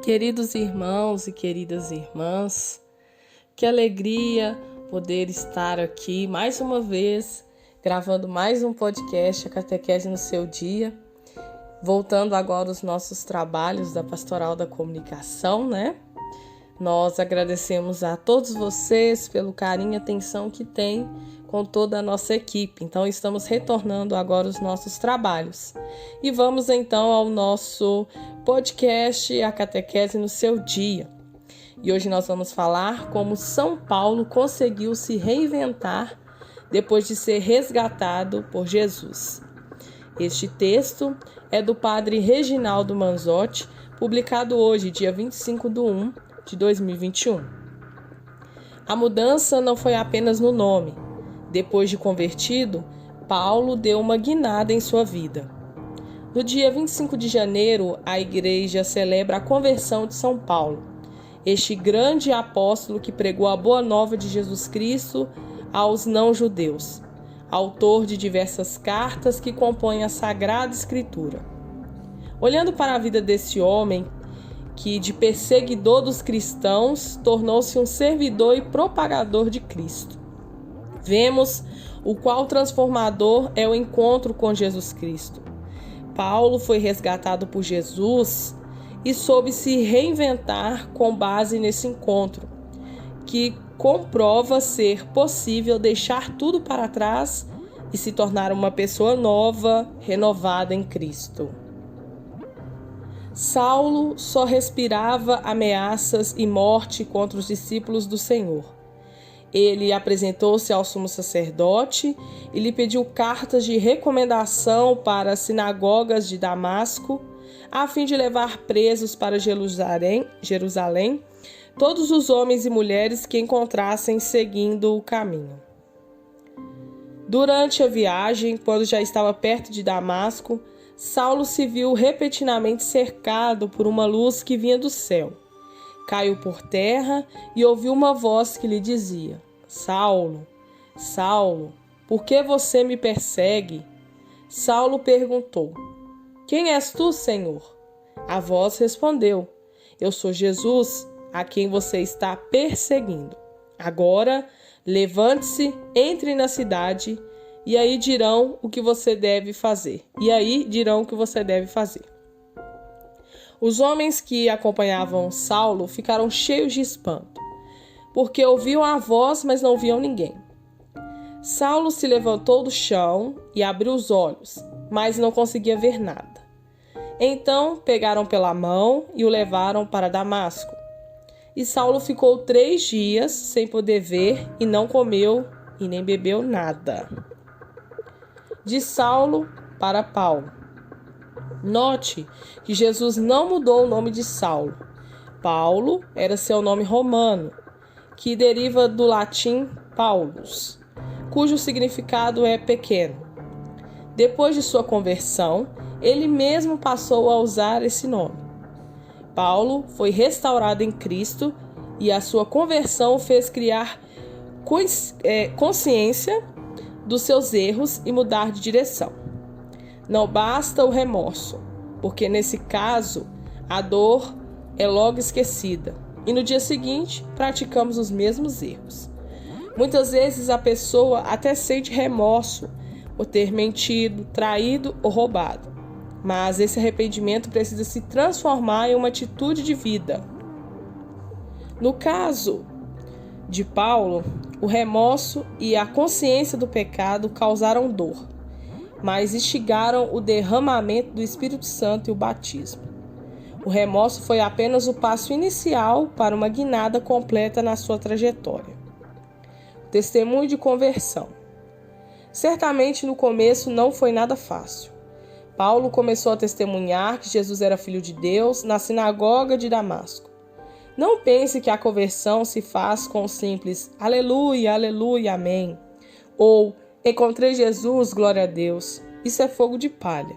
Queridos irmãos e queridas irmãs, que alegria poder estar aqui mais uma vez, gravando mais um podcast, a Catequese no Seu Dia, voltando agora aos nossos trabalhos da Pastoral da Comunicação, né? Nós agradecemos a todos vocês pelo carinho e atenção que têm com toda a nossa equipe. Então, estamos retornando agora os nossos trabalhos. E vamos então ao nosso podcast, a Catequese no Seu Dia. E hoje nós vamos falar como São Paulo conseguiu se reinventar depois de ser resgatado por Jesus. Este texto é do padre Reginaldo Manzotti, publicado hoje, dia 25/1 de 2021. A mudança não foi apenas no nome. Depois de convertido, Paulo deu uma guinada em sua vida. No dia 25 de janeiro, a igreja celebra a conversão de São Paulo, este grande apóstolo que pregou a boa nova de Jesus Cristo aos não-judeus, autor de diversas cartas que compõem a Sagrada Escritura. Olhando para a vida desse homem, que de perseguidor dos cristãos tornou-se um servidor e propagador de Cristo, vemos o qual transformador é o encontro com Jesus Cristo. Paulo foi resgatado por Jesus e soube se reinventar com base nesse encontro, que comprova ser possível deixar tudo para trás e se tornar uma pessoa nova, renovada em Cristo. Saulo só respirava ameaças e morte contra os discípulos do Senhor. Ele apresentou-se ao sumo sacerdote e lhe pediu cartas de recomendação para as sinagogas de Damasco, a fim de levar presos para Jerusalém todos os homens e mulheres que encontrassem seguindo o caminho. Durante a viagem, quando já estava perto de Damasco, Saulo se viu repentinamente cercado por uma luz que vinha do céu. Caiu por terra e ouviu uma voz que lhe dizia: Saulo, Saulo, por que você me persegue? Saulo perguntou: Quem és tu, Senhor? A voz respondeu: Eu sou Jesus, a quem você está perseguindo. Agora, levante-se, entre na cidade, e aí dirão o que você deve fazer. Os homens que acompanhavam Saulo ficaram cheios de espanto, porque ouviam a voz, mas não viam ninguém. Saulo se levantou do chão e abriu os olhos, mas não conseguia ver nada. Então pegaram pela mão e o levaram para Damasco. E Saulo ficou 3 dias sem poder ver e não comeu e nem bebeu nada. De Saulo para Paulo. Note que Jesus não mudou o nome de Saulo. Paulo era seu nome romano, que deriva do latim Paulus, cujo significado é pequeno. Depois de sua conversão, ele mesmo passou a usar esse nome. Paulo foi restaurado em Cristo e a sua conversão fez criar consciência dos seus erros e mudar de direção. Não basta o remorso, porque nesse caso a dor é logo esquecida e no dia seguinte praticamos os mesmos erros. Muitas vezes a pessoa até sente remorso por ter mentido, traído ou roubado, mas esse arrependimento precisa se transformar em uma atitude de vida. No caso de Paulo, o remorso e a consciência do pecado causaram dor, mas instigaram o derramamento do Espírito Santo e o batismo. O remorso foi apenas o passo inicial para uma guinada completa na sua trajetória. O testemunho de conversão. Certamente no começo não foi nada fácil. Paulo começou a testemunhar que Jesus era Filho de Deus na sinagoga de Damasco. Não pense que a conversão se faz com o simples aleluia, aleluia, amém. Ou encontrei Jesus, glória a Deus. Isso é fogo de palha.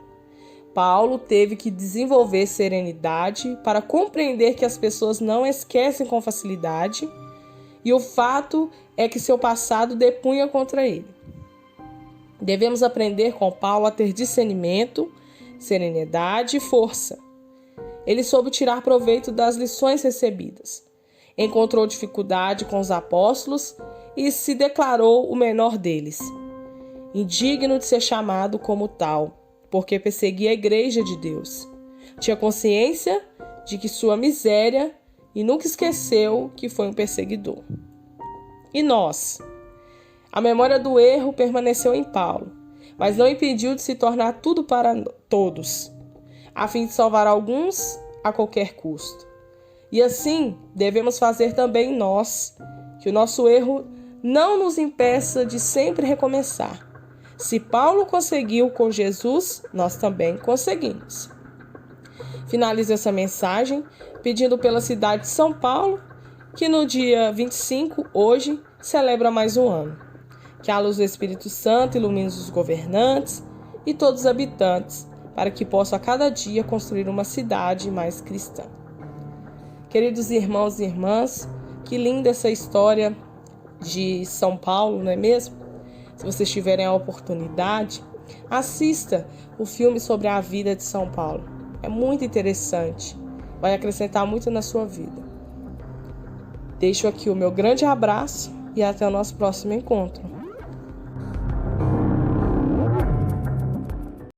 Paulo teve que desenvolver serenidade para compreender que as pessoas não esquecem com facilidade e o fato é que seu passado depunha contra ele. Devemos aprender com Paulo a ter discernimento, serenidade e força. ele soube tirar proveito das lições recebidas. Encontrou dificuldade com os apóstolos e se declarou o menor deles, indigno de ser chamado como tal, porque perseguia a igreja de Deus. Tinha consciência de que sua miséria e nunca esqueceu que foi um perseguidor. E nós? A memória do erro permaneceu em Paulo, mas não impediu de se tornar tudo para todos, a fim de salvar alguns a qualquer custo. E assim devemos fazer também nós, que o nosso erro não nos impeça de sempre recomeçar. Se Paulo conseguiu com Jesus, nós também conseguimos. Finalizo essa mensagem pedindo pela cidade de São Paulo, que no dia 25, hoje, celebra mais um ano. Que a luz do Espírito Santo ilumine os governantes e todos os habitantes, para que possam a cada dia construir uma cidade mais cristã. Queridos irmãos e irmãs, que linda essa história de São Paulo, não é mesmo? Se vocês tiverem a oportunidade, assista o filme sobre a vida de São Paulo. É muito interessante, vai acrescentar muito na sua vida. Deixo aqui o meu grande abraço e até o nosso próximo encontro.